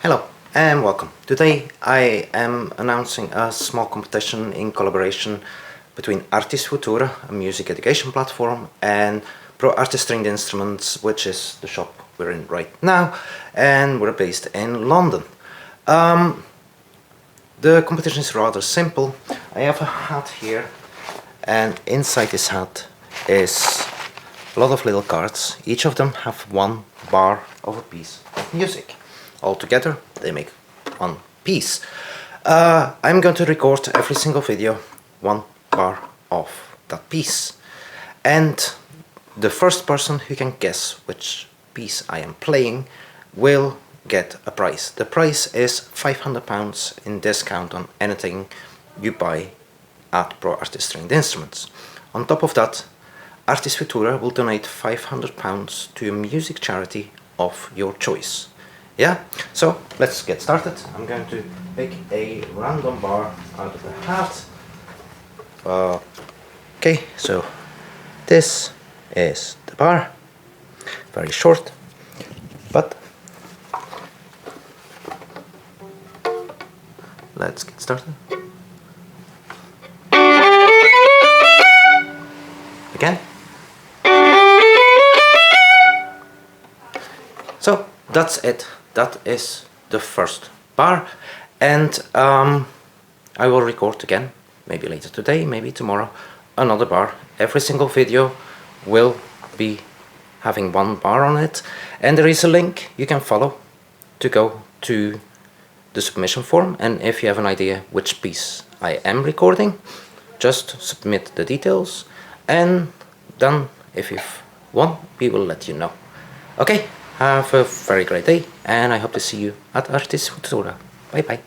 Hello and welcome. Today I am announcing a small competition in collaboration between Artis Futura, a music education platform, and Artis Stringed Instruments, which is the shop we're in right now, and we're based in London. The competition is rather simple. I have a hat here, and inside this hat is a lot of little cards. Each of them have one bar of a piece of music. Altogether they make one piece. I'm going to record every single video one bar of that piece, and the first person who can guess which piece I am playing will get a prize. The prize is £500 in discount on anything you buy at Artis Stringed Instruments. On top of that, Artis Futura will donate £500 to a music charity of your choice. Yeah, so let's get started. I'm going to pick a random bar out of the hat. Okay, so this is the bar. Very short, but let's get started. Again. So that's it. That is the first bar, and I will record again, maybe later today, maybe tomorrow, another bar. Every single video will be having one bar on it, and there is a link you can follow to go to the submission form. And if you have an idea which piece I am recording, just submit the details, and then if you've won, we will let you know. Okay, have a very great day, and I hope to see you at Artis Futura. Bye bye.